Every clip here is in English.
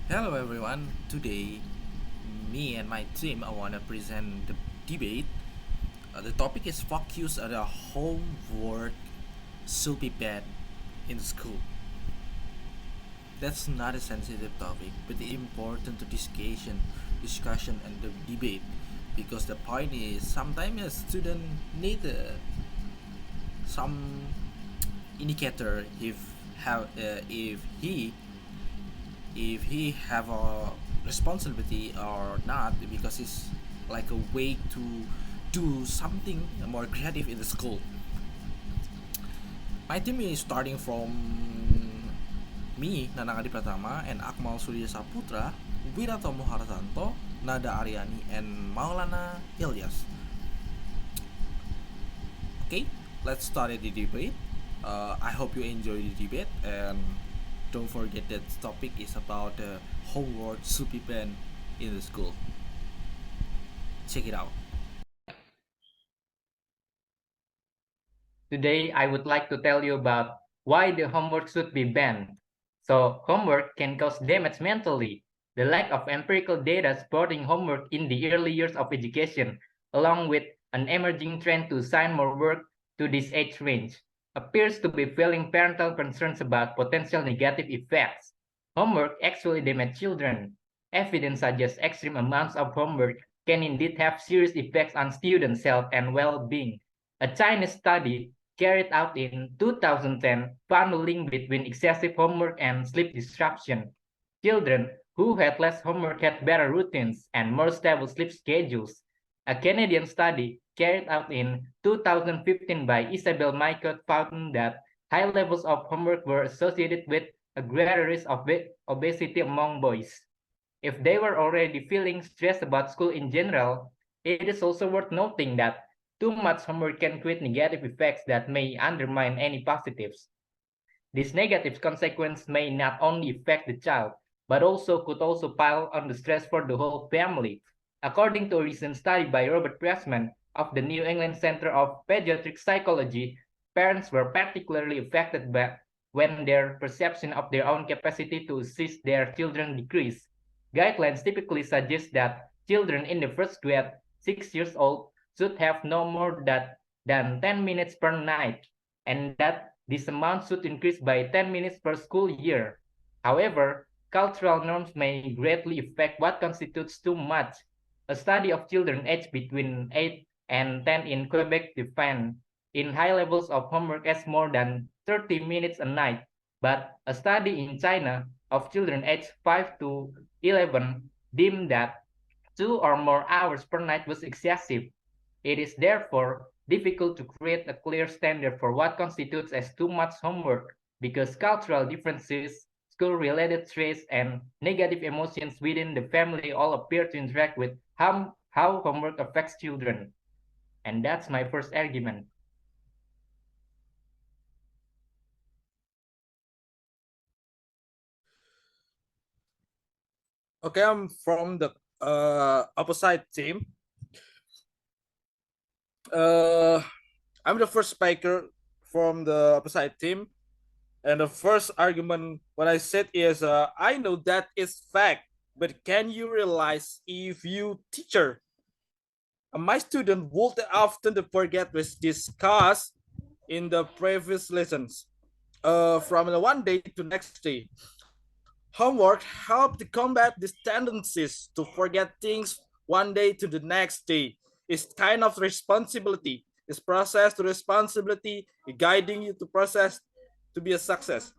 Hello everyone. Today, me and my team I want to present the debate. The topic is focus on the homework should be banned in school. That's not a sensitive topic, but important to discussion and the debate because the point is sometimes a student need some indicator if he have a responsibility or not because it's like a way to do something more creative in the school. My team is starting from me, Nanang Adi Pratama, and Akmal Surya Saputra, Wiratomo Hartanto, Nada Ariani, and Maulana Ilyas. Okay, let's start the debate. I hope you enjoy the debate, and don't forget that topic is about homework should be banned in the school. Check it out. Today, I would like to tell you about why the homework should be banned. So, homework can cause damage mentally. The lack of empirical data supporting homework in the early years of education, along with an emerging trend to assign more work to this age range, appears to be fueling parental concerns about potential negative effects. Homework actually damages children. Evidence suggests extreme amounts of homework can indeed have serious effects on students' health and well-being. A Chinese study carried out in 2010 found a link between excessive homework and sleep disruption. Children who had less homework had better routines and more stable sleep schedules. A Canadian study carried out in 2015 by Isabel Mycott found that high levels of homework were associated with a greater risk of obesity among boys. If they were already feeling stressed about school in general, it is also worth noting that too much homework can create negative effects that may undermine any positives. These negative consequences may not only affect the child, but could also pile on the stress for the whole family. According to a recent study by Robert Pressman of the New England Center of Pediatric Psychology, parents were particularly affected by when their perception of their own capacity to assist their children decreased. Guidelines typically suggest that children in the first grade, 6 years old, should have no more than 10 minutes per night, and that this amount should increase by 10 minutes per school year. However, cultural norms may greatly affect what constitutes too much. A study of children aged between 8 and 10 in Quebec defined in high levels of homework as more than 30 minutes a night, but a study in China of children aged 5 to 11 deemed that 2 or more hours per night was excessive. It is therefore difficult to create a clear standard for what constitutes as too much homework because cultural differences, school-related stress, and negative emotions within the family all appear to interact with how homework affects children. And that's my first argument. Okay, I'm from the opposite team. Uh, I'm the first speaker from the opposite team, and the first argument what I said is, I know that is fact, but can you realize if you teacher, my student would often forget was discussed in the previous lessons, from the one day to next day. Homework help to combat these tendencies to forget things one day to the next day. It's kind of responsibility. It's process to responsibility, guiding you to process to be a success.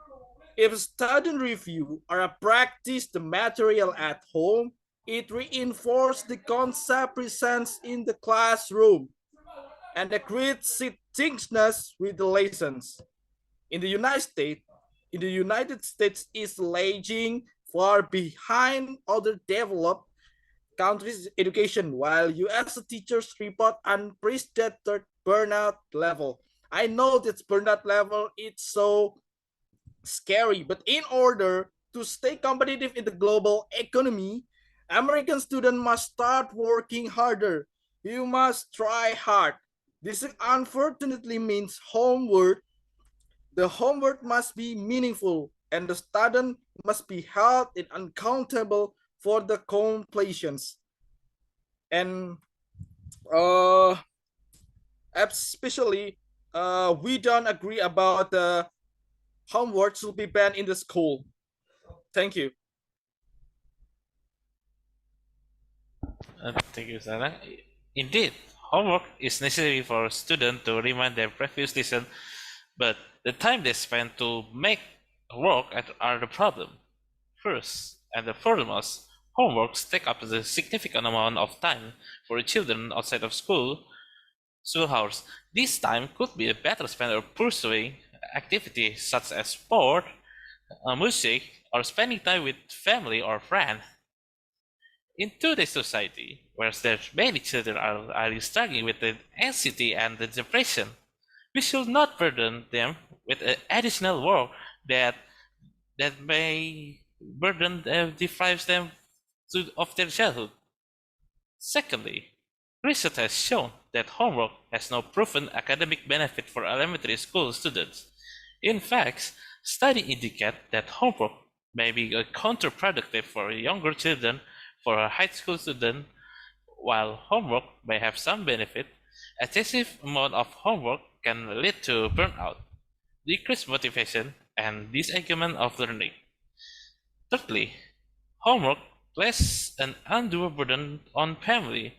If student review or a practice the material at home, it reinforces the concept presents in the classroom and the creates thickness with the lessons. In the United States, is lagging far behind other developed countries' education, while U.S. teachers report unprecedented burnout level. I know this burnout level is so scary, but in order to stay competitive in the global economy, American students must start working harder. You must try hard. This unfortunately means homework. The homework must be meaningful, and the student must be held accountable for the completions. And especially, we don't agree about the homework should be banned in the school. Thank you. Thank you, Nanang. Indeed, homework is necessary for students to remind their previous lesson, but the time they spend to make work are the problem. First, and the foremost, homeworks take up a significant amount of time for children outside of school hours. This time could be better spent on pursuing activities such as sport, music, or spending time with family or friends. In today's society, where there's many children are struggling with the anxiety and the depression, we should not burden them with additional work that may burden deprives them of their childhood. Secondly, research has shown that homework has no proven academic benefit for elementary school students. In fact, studies indicate that homework may be counterproductive for younger children. For a high school student, while homework may have some benefit, excessive amount of homework can lead to burnout, decreased motivation, and disengagement of learning. Thirdly, homework places an undue burden on family.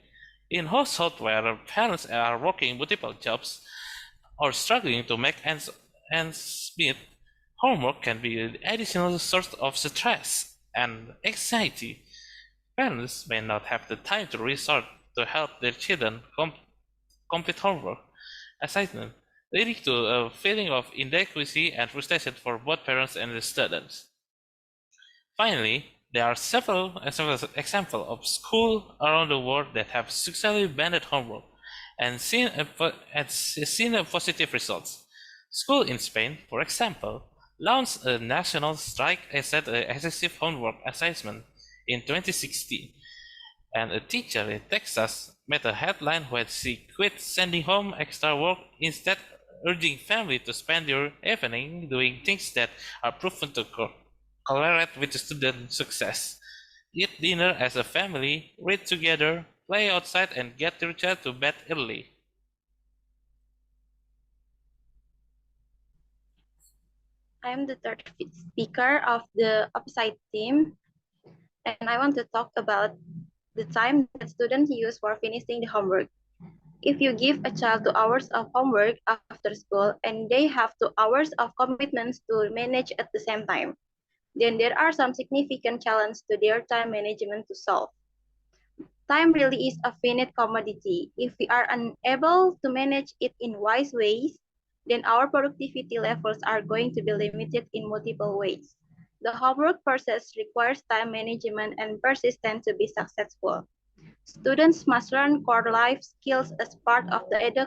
In households where parents are working multiple jobs or struggling to make ends meet, homework can be an additional source of stress and anxiety. Parents may not have the time to resort to help their children complete homework assignment, leading to a feeling of inadequacy and frustration for both parents and the students. Finally, there are several examples of schools around the world that have successfully banned homework and seen positive results. School in Spain, for example, launched a national strike against excessive homework assignment in 2016, and a teacher in Texas made a headline when she quit sending home extra work, instead urging family to spend their evening doing things that are proven to correlate with student success. Eat dinner as a family, read together, play outside, and get your child to bed early. I am the third speaker of the opposite team, and I want to talk about the time that students use for finishing the homework. If you give a child 2 hours of homework after school and they have 2 hours of commitments to manage at the same time, then there are some significant challenges to their time management to solve. Time really is a finite commodity. If we are unable to manage it in wise ways, then our productivity levels are going to be limited in multiple ways. The homework process requires time management and persistence to be successful. Students must learn core life skills as part of the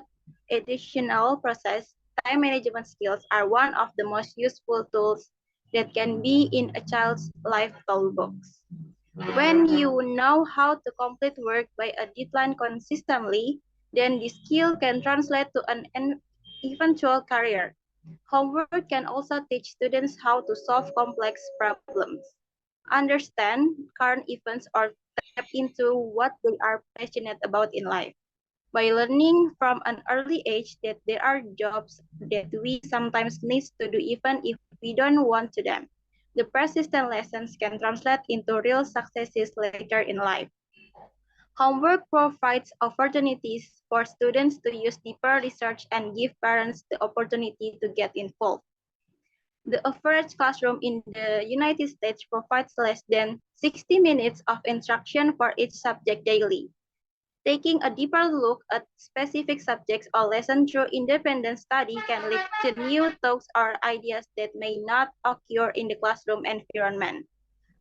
educational process. Time management skills are one of the most useful tools that can be in a child's life toolbox. When you know how to complete work by a deadline consistently, then the skill can translate to an eventual career. Homework can also teach students how to solve complex problems, understand current events, or tap into what they are passionate about in life. By learning from an early age that there are jobs that we sometimes need to do even if we don't want to them, the persistent lessons can translate into real successes later in life. Homework provides opportunities for students to use deeper research and give parents the opportunity to get involved. The average classroom in the United States provides less than 60 minutes of instruction for each subject daily. Taking a deeper look at specific subjects or lessons through independent study can lead to new thoughts or ideas that may not occur in the classroom environment.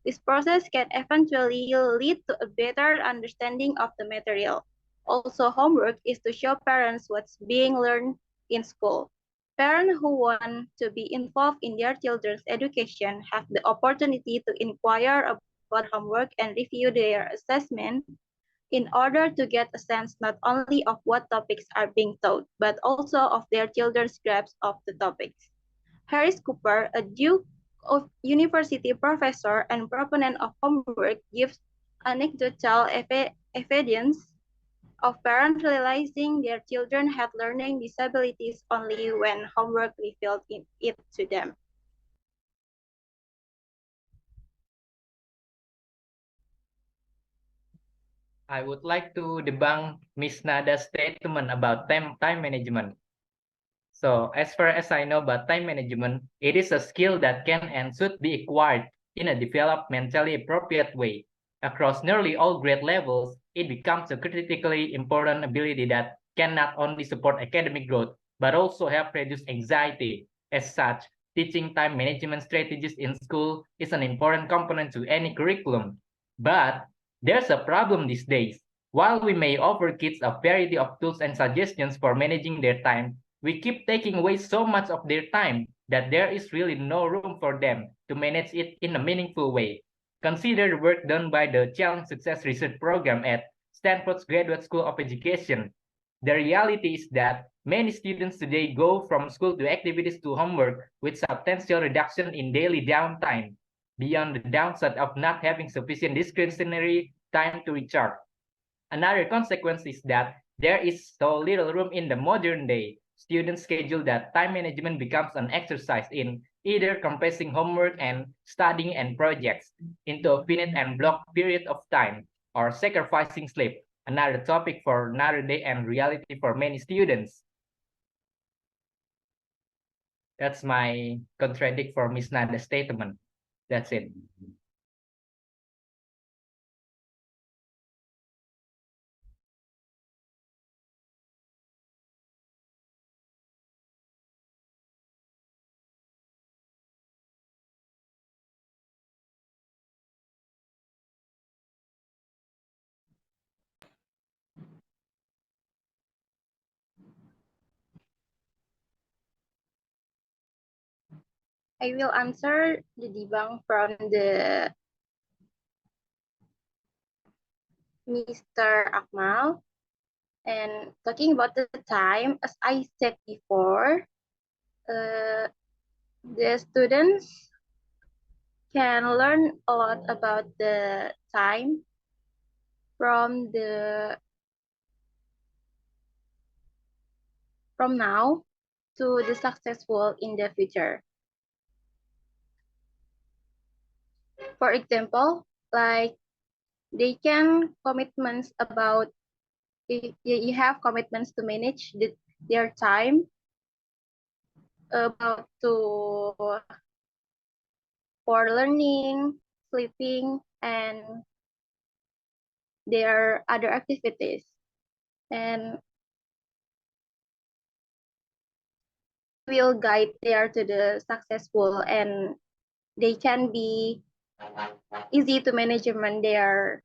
This process can eventually lead to a better understanding of the material. Also, homework is to show parents what's being learned in school. Parents who want to be involved in their children's education have the opportunity to inquire about their homework and review their assessment in order to get a sense not only of what topics are being taught, but also of their children's grasp of the topics. Harris Cooper, a Duke university professor and proponent of homework gives anecdotal evidence of parents realizing their children had learning disabilities only when homework revealed it to them. I would like to debunk Miss Nada's statement about time management. So as far as I know about time management, it is a skill that can and should be acquired in a developmentally appropriate way. Across nearly all grade levels, it becomes a critically important ability that can not only support academic growth, but also help reduce anxiety. As such, teaching time management strategies in school is an important component to any curriculum. But there's a problem these days. While we may offer kids a variety of tools and suggestions for managing their time, we keep taking away so much of their time that there is really no room for them to manage it in a meaningful way. Consider the work done by the Challenge Success Research Program at Stanford's Graduate School of Education. The reality is that many students today go from school to activities to homework with substantial reduction in daily downtime, beyond the downside of not having sufficient discretionary time to recharge. Another consequence is that there is so little room in the modern day student schedule that time management becomes an exercise in either compressing homework and studying and projects into a finite and blocked period of time, or sacrificing sleep, another topic for another day and reality for many students. That's my contradict for Ms. Nada's statement. That's it. I will answer the debunk from the Mr. Akmal. And talking about the time, as I said before, the students can learn a lot about the time from now to the successful in the future. For example, like they can commitments about you have commitments to manage their time about to for learning, sleeping, and their other activities. And will guide there to the successful, and they can be easy to management their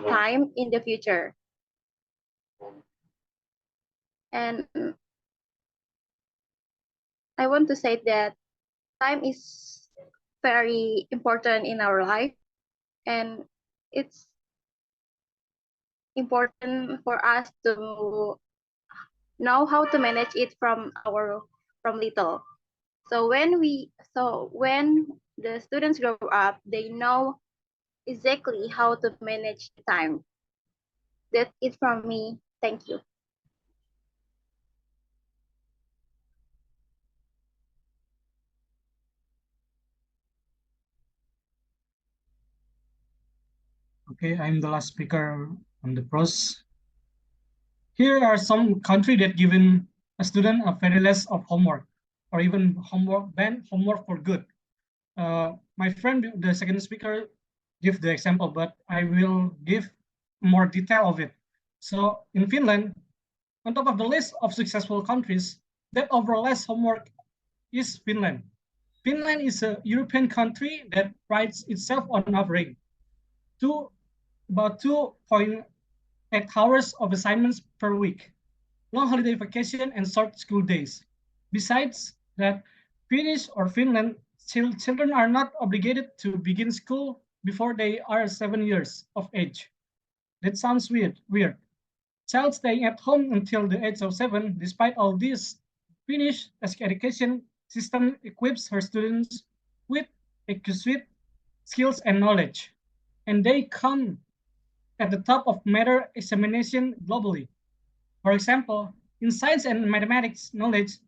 time in the future. And I want to say that time is very important in our life, and it's important for us to know how to manage it from little. So when the students grow up, they know exactly how to manage the time. That's it from me. Thank you. Okay, I'm the last speaker on the pros. Here are some countries that given a student a very less of homework or even ban homework for good. My friend, the second speaker, give the example, but I will give more detail of it. So in Finland, on top of the list of successful countries that offer less homework is Finland. Finland is a European country that prides itself on offering about 2.8 hours of assignments per week, long holiday vacation, and short school days. Besides that, Finnish or Finland children are not obligated to begin school before they are 7 years of age. That sounds weird. Child staying at home until the age of 7. Despite all this, Finnish education system equips her students with acquisite skills and knowledge, and they come at the top of matter examination globally. For example, in science and mathematics knowledge,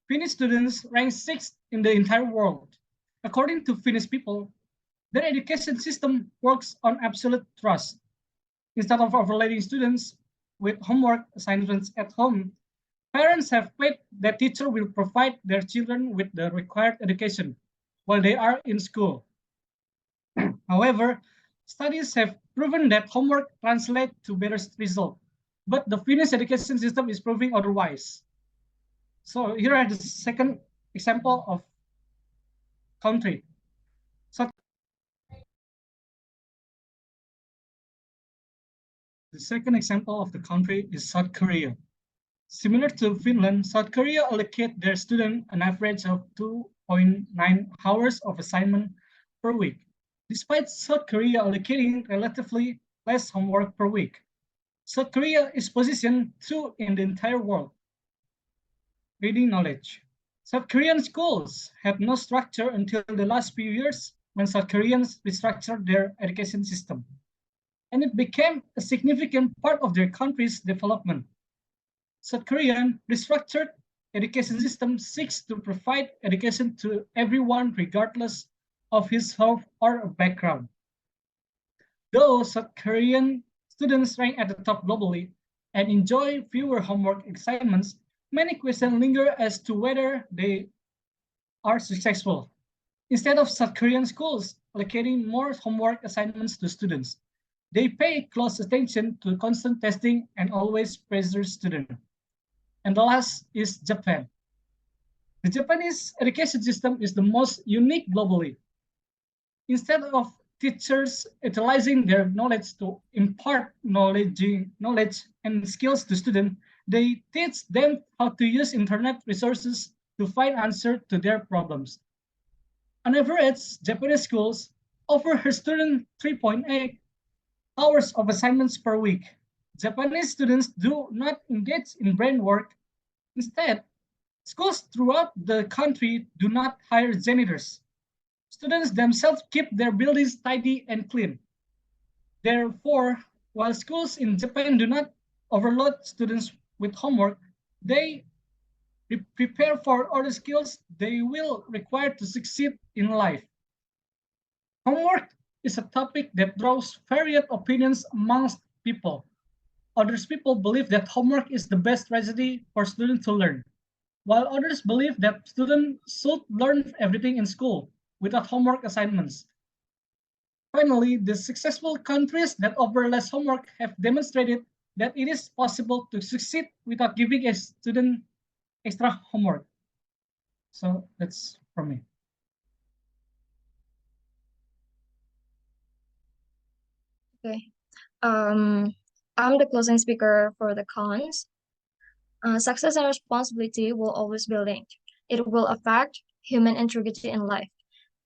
Finnish students rank sixth in the entire world. According to Finnish people, their education system works on absolute trust. Instead of overloading students with homework assignments at home, parents have faith that teacher will provide their children with the required education while they are in school. However, studies have proven that homework translates to better results, but the Finnish education system is proving otherwise. So here are the second example of country. So the second example of the country is South Korea. Similar to Finland, South Korea allocate their students an average of 2.9 hours of assignment per week, despite South Korea allocating relatively less homework per week. South Korea is positioned 2 in the entire world. Reading knowledge. South Korean schools had no structure until the last few years when South Koreans restructured their education system, and it became a significant part of their country's development. South Korean restructured education system seeks to provide education to everyone regardless of his health or background. Though South Korean students rank at the top globally and enjoy fewer homework assignments, many questions linger as to whether they are successful. Instead of South Korean schools allocating more homework assignments to students, they pay close attention to constant testing and always pressure students. And the last is Japan. The Japanese education system is the most unique globally. Instead of teachers utilizing their knowledge to impart knowledge and skills to students, they teach them how to use internet resources to find answers to their problems. On average, Japanese schools offer her students 3.8 hours of assignments per week. Japanese students do not engage in brain work. Instead, schools throughout the country do not hire janitors. Students themselves keep their buildings tidy and clean. Therefore, while schools in Japan do not overload students with homework, they prepare for other skills they will require to succeed in life. Homework is a topic that draws varied opinions amongst people. Others people believe that homework is the best strategy for students to learn, while others believe that students should learn everything in school without homework assignments. Finally, the successful countries that offer less homework have demonstrated that it is possible to succeed without giving a student extra homework. So that's from me. Okay. I'm the closing speaker for the cons. Success and responsibility will always be linked. It will affect human integrity in life.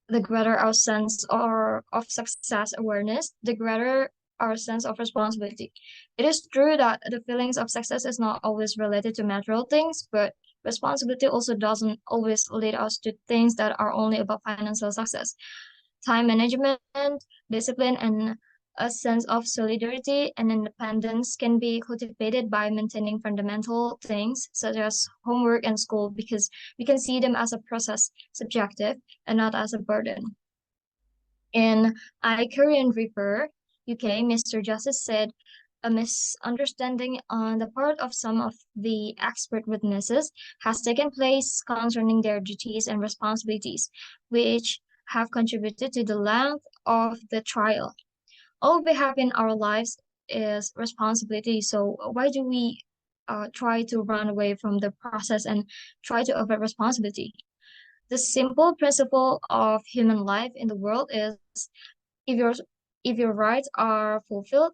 The greater our sense of success awareness, the greater our sense of responsibility. It is true that the feelings of success is not always related to material things, but responsibility also doesn't always lead us to things that are only about financial success. Time management, discipline, and a sense of solidarity and independence can be cultivated by maintaining fundamental things such as homework and school because we can see them as a process, subjective, and not as a burden. In I Korean Reaper, UK, Mr. Justice said a misunderstanding on the part of some of the expert witnesses has taken place concerning their duties and responsibilities, which have contributed to the length of the trial. All we have in our lives is responsibility. So why do we try to run away from the process and try to avoid responsibility? The simple principle of human life in the world is if your if your rights are fulfilled,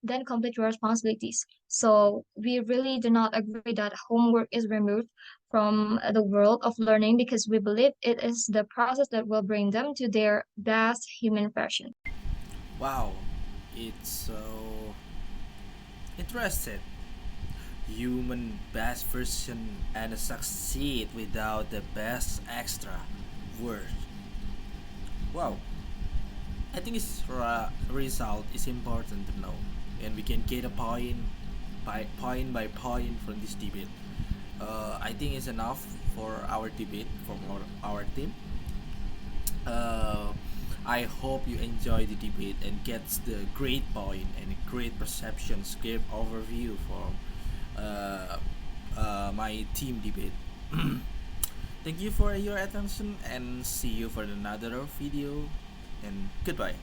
then complete your responsibilities. So we really do not agree that homework is removed from the world of learning because we believe it is the process that will bring them to their best human version. Wow, it's so interesting. Human best version and succeed without the best extra word. Wow, I think its result is important to know, and we can get a point by point from this debate. I think it's enough for our debate from our team. Uh, I hope you enjoy the debate and gets the great point and great perceptions, great overview from uh, my team debate. Thank you for your attention and see you for another video and goodbye.